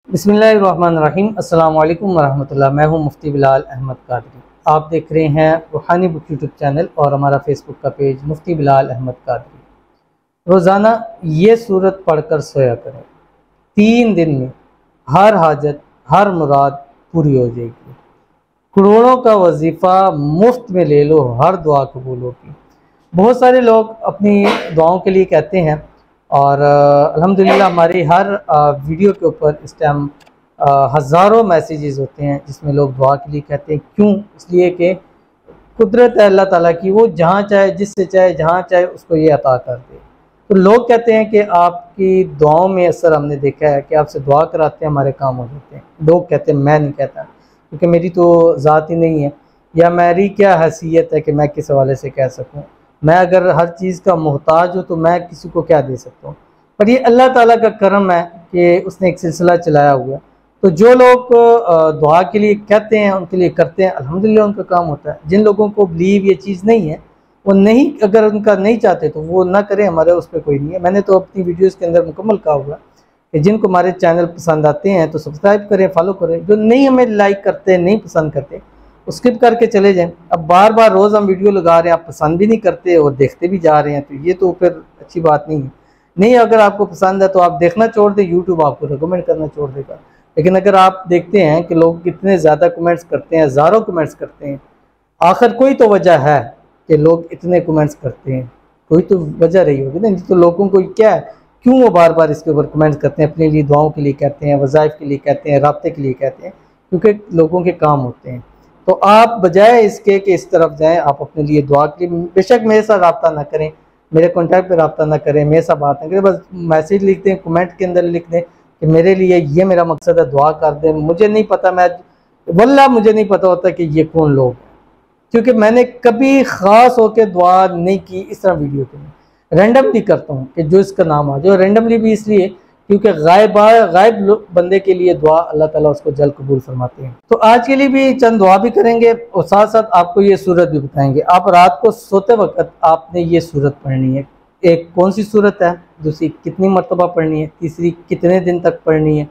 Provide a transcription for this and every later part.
बिस्मिल्लाहिर्रहमानिर्रहीम। अस्सलाम वालेकुम वरहमतुल्लाह। मैं हूं मुफ्ती बिलाल अहमद कादरी। आप देख रहे हैं रूहानी बुक यूट्यूब चैनल और हमारा फेसबुक का पेज मुफ्ती बिलाल अहमद कादरी। रोज़ाना ये सूरत पढ़कर सोया करें। 3 दिन में हर हाजत हर मुराद पूरी हो जाएगी। करोड़ों का वजीफ़ा मुफ्त में ले लो, हर दुआ कबूल होगी। बहुत सारे लोग अपनी दुआओं के लिए कहते हैं और अल्हम्दुलिल्लाह हमारी हर वीडियो के ऊपर इस टाइम हज़ारों मैसेजेस होते हैं जिसमें लोग दुआ के लिए कहते हैं। क्यों? इसलिए कि कुदरत है अल्लाह ताला की, वो जहाँ चाहे जिससे चाहे जहाँ चाहे उसको ये अता कर दे। तो लोग कहते हैं कि आपकी दुआओं में असर हमने देखा है कि आपसे दुआ कराते हैं हमारे काम हो जाते हैं। लोग कहते हैं, मैं नहीं कहता क्योंकि मेरी तो ज़ात ही नहीं है, या मेरी क्या हैसियत है कि मैं किस हवाले से कह सकूँ। मैं अगर हर चीज़ का मोहताज हूँ तो मैं किसी को क्या दे सकता हूँ। पर ये अल्लाह ताला का करम है कि उसने एक सिलसिला चलाया हुआ है। तो जो लोग दुआ के लिए कहते हैं उनके लिए करते हैं, अल्हम्दुलिल्लाह उनका काम होता है। जिन लोगों को बिलीव ये चीज़ नहीं है, वो नहीं, अगर उनका नहीं चाहते तो वो ना करें, हमारे उस पर कोई नहीं है। मैंने तो अपनी वीडियोज़ के अंदर मुकम्मल कहा हुआ कि जिनको हमारे चैनल पसंद आते हैं तो सब्सक्राइब करें, फॉलो करें। जो नहीं हमें लाइक करते, नहीं पसंद करते, स्किप करके चले जाएं। अब बार बार रोज़ हम वीडियो लगा रहे हैं, आप पसंद भी नहीं करते और देखते भी जा रहे हैं, तो ये तो फिर अच्छी बात नहीं है। नहीं, अगर आपको पसंद है तो आप देखना छोड़ दें, यूट्यूब आपको रिकमेंड करना छोड़ देगा। लेकिन अगर आप देखते हैं कि लोग कितने ज़्यादा कमेंट्स करते हैं, हज़ारों कमेंट्स करते हैं, आखिर कोई तो वजह है कि लोग इतने कमेंट्स करते हैं, कोई तो वजह रही होगी ना। तो लोगों को क्या है, क्यों वो बार बार इसके ऊपर कमेंट्स करते हैं? अपने लिए दुआओं के लिए कहते हैं, वज़ाइफ के लिए कहते हैं, राब्ते के लिए कहते हैं, क्योंकि लोगों के काम होते हैं। तो आप बजाय इसके कि इस तरफ जाएं, आप अपने लिए दुआ के लिए बेशक मेरे साथ रब्ता ना करें, मेरे कॉन्टैक्ट पे रब्ता ना करें, मेरे साथ बात ना करें, बस मैसेज लिख दें, कमेंट के अंदर लिख दें कि मेरे लिए ये मेरा मकसद है, दुआ कर दें। मुझे नहीं पता, मैं वल्लाह मुझे नहीं पता होता कि ये कौन लोग हैं, क्योंकि मैंने कभी ख़ास होकर दुआ नहीं की इस तरह वीडियो के लिए। रैंडमली करता हूँ कि जो इसका नाम आ जाए, रैंडमली भी इसलिए क्योंकि गायब बंदे के लिए दुआ अल्लाह ताला उसको जल्द कबूल फरमाते हैं। तो आज के लिए भी चंद दुआ भी करेंगे और साथ साथ आपको ये सूरत भी बताएंगे। आप रात को सोते वक्त आपने ये सूरत पढ़नी है। एक कौन सी सूरत है, दूसरी कितनी मरतबा पढ़नी है, तीसरी कितने दिन तक पढ़नी है,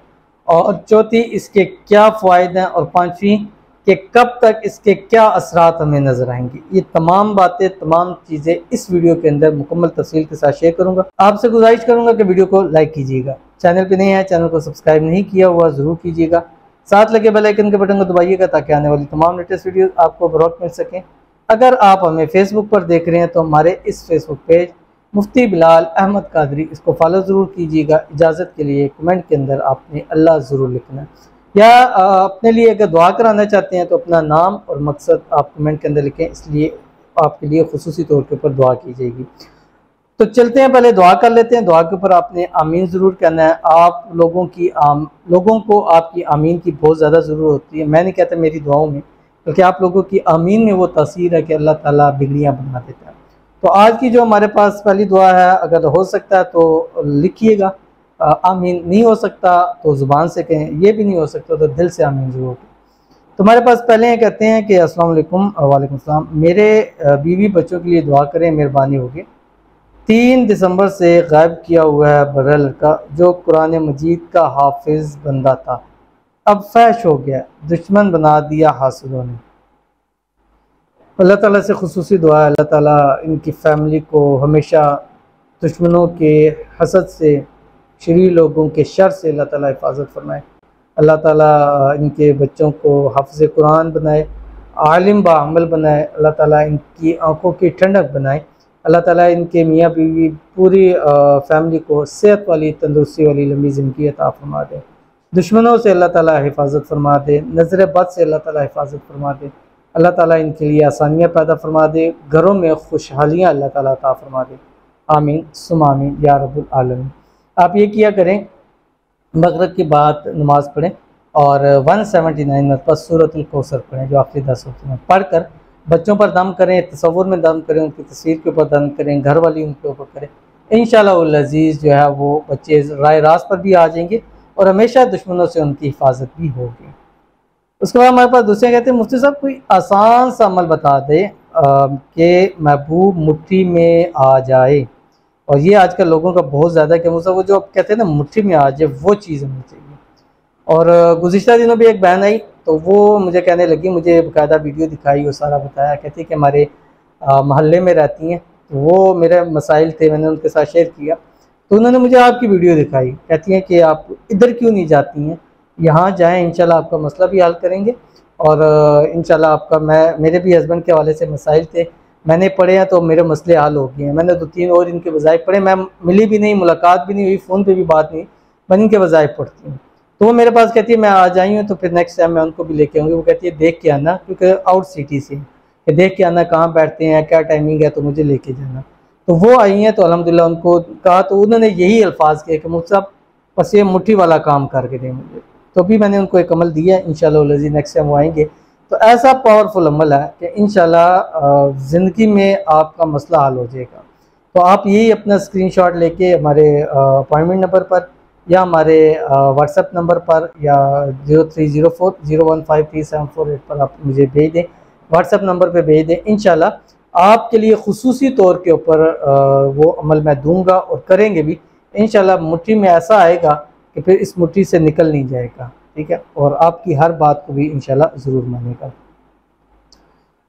और चौथी इसके क्या फ़ायदे हैं, और पाँचवीं कि कब तक इसके क्या असरात हमें नजर आएंगे। ये तमाम बातें, तमाम चीज़ें इस वीडियो के अंदर मुकम्मल तफसील के साथ शेयर करूंगा। आपसे गुजारिश करूंगा कि वीडियो को लाइक कीजिएगा, चैनल पे नहीं है, चैनल को सब्सक्राइब नहीं किया हुआ ज़रूर कीजिएगा, साथ लगे बेल आइकन के बटन को दबाइएगा ताकि आने वाली तमाम लेटेस्ट वीडियो आपको बरौक़त मिल सकें। अगर आप हमें फेसबुक पर देख रहे हैं तो हमारे इस फेसबुक पेज मुफ्ती बिलाल अहमद कादरी, इसको फॉलो ज़रूर कीजिएगा। इजाज़त के लिए कमेंट के अंदर आपने अल्लाह ज़रूर लिखना है, या अपने लिए अगर दुआ कराना चाहते हैं तो अपना नाम और मकसद आप कमेंट के अंदर लिखें, इसलिए आपके लिए खुसूसी तौर के ऊपर दुआ की जाएगी। तो चलते हैं, पहले दुआ कर लेते हैं। दुआ के ऊपर आपने आमीन ज़रूर कहना है। आप लोगों को आपकी आमीन की बहुत ज़्यादा ज़रूरत होती है। मैं नहीं कहता मेरी दुआओं में, बल्कि आप लोगों की आमीन में वो तासीर है कि अल्लाह ताला बिगड़ियाँ बना देता है। तो आज की जो हमारे पास पहली दुआ है, अगर हो सकता है तो लिखिएगा, आमीन नहीं हो सकता तो ज़ुबान से कहें, ये भी नहीं हो सकता तो दिल से आमीन ज़रूर कहें। तो हमारे पास पहले कहते हैं कि अस्सलाम वालेकुम, वालेकुम सलाम, मेरे बीवी बच्चों के लिए दुआ करें, मेहरबानी होगी। 3 दिसंबर से गायब किया हुआ है बड़ा लड़का जो कुरान मजीद का हाफिज़ बंदा था, अब फैश हो गया, दुश्मन बना दिया हासिलों ने। अल्लाह ताला से खुसूसी दुआ है, अल्लाह ताला इनकी फ़ैमिली को हमेशा दुश्मनों के हसद से, शरीर लोगों के शर से अल्लाह ताला हिफाजत फरमाए। अल्लाह ताला इनके बच्चों को हाफ़िज़ कुरान बनाए, आलिम बाअमल बनाए। अल्लाह ताला इनकी आँखों की ठंडक बनाए। अल्लाह ताला इनके मियाँ बीवी पूरी फैमिली को सेहत वाली, तंदुरुस्ती वाली लंबी ज़िंदगी अता फरमा दे। दुश्मनों से अल्लाह ताला हिफाजत फरमा दे, नज़र बद से अल्लाह ताला हिफाजत फरमा दे। अल्लाह ताला इनके लिए आसानियाँ पैदा फरमा दे, घरों में खुशहालियाँ अल्लाह ताला अता फरमा दे। आमीन सुम आमीन या रब्बुल आलमीन। आप ये किया करें, मगरिब के बाद नमाज़ पढ़ें और 179 मरतबा सूरतुल कौसर पढ़ें, जो आखिरी 10 वक्त में पढ़ कर बच्चों पर दम करें, तसव्वुर में दम करें, उनकी तस्वीर के ऊपर दम करें, घर वाली उनके ऊपर करें। इंशाअल्लाह अज़ीज़ जो है वो बच्चे राय रास्त पर भी आ जाएंगे और हमेशा दुश्मनों से उनकी हिफाजत भी होगी। उसके बाद हमारे पास दूसरे कहते हैं, मुफ्ती साहब कोई आसान सा अमल बता दें कि महबूब मुट्ठी में आ जाए। और ये आजकल लोगों का बहुत ज़्यादा क्या, वो जो कहते हैं ना मुट्ठी में आ जाए, वो चीज़ होनी चाहिए। और गुज़िश्ता दिनों भी एक बहन आई, तो वो मुझे कहने लगी, मुझे बाकायदा वीडियो दिखाई और सारा बताया, कहती कि हमारे मोहल्ले में रहती हैं, तो वो मेरे मसाइल थे, मैंने उनके साथ शेयर किया, तो उन्होंने मुझे आपकी वीडियो दिखाई, कहती हैं कि आप इधर क्यों नहीं जाती हैं, यहाँ जाएँ, इंशाल्लाह आपका मसला भी हल करेंगे और इंशाल्लाह आपका, मेरे भी हस्बैंड के हवाले से मसाइल थे, मैंने पढ़े हैं तो मेरे मसले हल हो गए हैं। मैंने 2-3 और इनके वज़ाइफ पढ़े, मैं मिली भी नहीं, मुलाकात भी नहीं हुई, फ़ोन पे भी बात नहीं, मैं इनके वज़ाइफ पढ़ती हूँ। तो वो मेरे पास कहती है मैं आ जाई हूँ, तो फिर नेक्स्ट टाइम मैं उनको भी लेके आऊँगी। वो कहती है देख के आना, क्योंकि आउट सिटी से कि देख के आना कहाँ बैठते हैं, क्या टाइमिंग है, तो मुझे लेके जाना। तो वो आई हैं, तो अल्हम्दुलिल्लाह उनको कहा, तो उन्होंने यही अल्फाज कहे कि मुफ्ती साहब बस ये मुट्ठी वाला काम करके दें मुझे। तो भी मैंने उनको एक अमल दिया है, इंशाल्लाह नेक्स्ट टाइम वो आएंगे। तो ऐसा पावरफुल अमल है कि इंशाल्लाह ज़िंदगी में आपका मसला हल हो जाएगा। तो आप यही अपना स्क्रीनशॉट लेके हमारे अपॉइंटमेंट नंबर पर या हमारे व्हाट्सएप नंबर पर या 0304015374 पर आप मुझे भेज दें, व्हाट्सएप नंबर पे भेज दें। इंशाल्लाह आपके लिए खुसूसी तौर के ऊपर वो अमल मैं दूंगा और करेंगे भी इंशाल्लाह। मुट्ठी में ऐसा आएगा कि फिर इस मुट्ठी से निकल नहीं जाएगा, ठीक है, और आपकी हर बात को भी इंशाल्लाह ज़रूर मानेगा।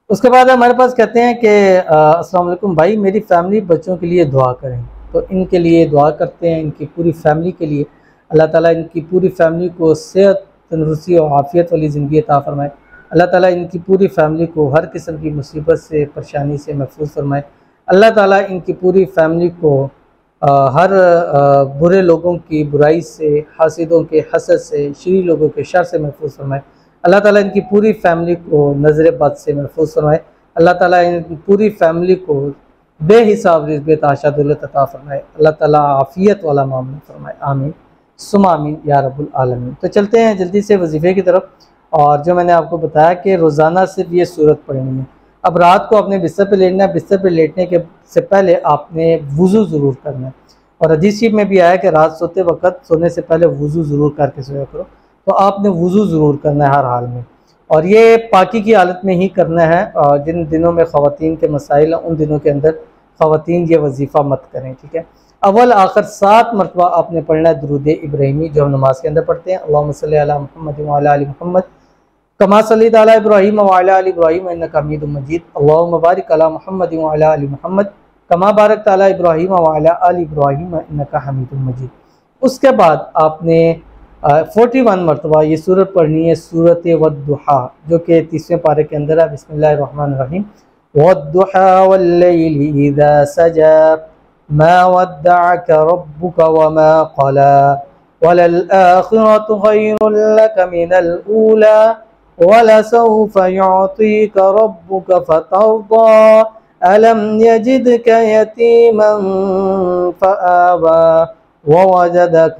उसके बाद हमारे पास कहते हैं कि अस्सलाम वालेकुम भाई, मेरी फैमिली बच्चों के लिए दुआ करें। तो इनके लिए दुआ करते हैं, इनकी पूरी फैमिली के लिए अल्लाह ताला इनकी पूरी फैमिली को सेहत, तंदुरुस्ती और आफ़ियत वाली ज़िंदगी अता फ़रमाए। अल्लाह ताला इनकी पूरी फैमिली को हर किस्म की मुसीबत से, परेशानी से महफूज फरमाए। अल्लाह ताला इनकी पूरी फैमिली को हर बुरे लोगों की बुराई से, हासिदों के हसद से, शरीर लोगों के शर से महफूज फरमाए। अल्लाह ताला इनकी पूरी फैमिली को नज़र बद से महफूज फरमाए। अल्लाह ताला इन पूरी फैमिली को बेहिसाब रिज़्क़ आशा दौलत अता फरमाए। अल्लाह ताला आफ़ियत वाला मामला फरमाए। आमीन सुम्मा आमीन या रब्बुल आलमीन। तो चलते हैं जल्दी से वजीफ़े की तरफ। और जो मैंने आपको बताया कि रोज़ाना सिर्फ ये सूरत पढ़नी है। अब रात को आपने बिस्तर पे लेटना है, बिस्तर पे लेटने के से पहले आपने वज़ू ज़रूर करना है। और हदीस शरीफ में भी आया कि रात सोते वक्त सोने से पहले वज़ू ज़रूर करके सोया करो। तो आपने वज़ू ज़रूर करना है हर हाल में, और ये पाकी की हालत में ही करना है। जिन दिनों में ख़वातीन के मसाइल हैं उन दिनों के अंदर ख़वातीन ये वजीफ़ा मत करें, ठीक है। अव्वल आखिर 7 मरतबा आपने पढ़ना है दुरूद इब्राहिमी, जो हम नमाज के अंदर पढ़ते हैं। अल्लाहुम्मा सल्ली अला मुहम्मद व अला आलि मुहम्मद कमा सल्लैता अला इब्राहीम व अला आलि इब्राहीम इन्नका हमीदुम मजीद। अल्लाहुम्मा बारिक अला मुहम्मद व अला आलि मुहम्मद कमा बारकता अला इब्राहीम व अला आलि इब्राहीम इन्नका हमीदुम मजीद। उसके बाद आपने 41 मरतबा ये सूरत पढ़नी है, सूरत वद्दुहा, जो कि 30वें पारे के अंदर है। बिस्मिल्लाहिर्रहमानिर्रहीम। वद्दुहा वल्लैलि इज़ा सजा मा वद्दअक रब्बुक वमा क़ला वलल आखिरतु खैरुल लक मिनल ऊला वलसौफ युअतीक रब्बुक फतर्दा अलम यजिदक यतीमन फआवा ववजदक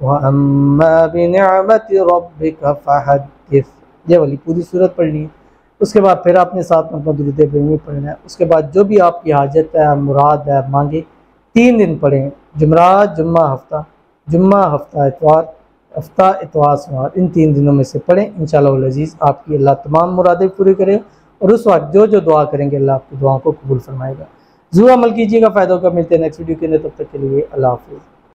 वअम्मा बिनिअमति रब्बिका फहद्दिस। ये वाली पूरी सूरत पढ़नी है। उसके बाद फिर आपने 7 मरतबा दुरूद इब्राहिमी पढ़ना है। उसके बाद जो भी आपकी हाजत है, मुराद है, मांगे, 3 दिन पढ़ें, जुमरात, जुम्मा, हफ्ता, जुम्मा, हफ्ता, इतवार, हफ्ता, इतवार, सोमवार, इन 3 दिनों में से पढ़ें। इंशाअल्लाह अज़ीज़ आपकी अल्लाह तमाम मुरादें पूरी करेगा और उस वक्त जो जो दुआ करेंगे अल्लाह आपकी दुआओं को कबूल फरमाएगा। ज़रूर अमल कीजिएगा, फ़ायदा होगा। मिलते हैं नेक्स्ट वीडियो के अंदर, तब तक के लिए अल्लाह हाफ़िज़।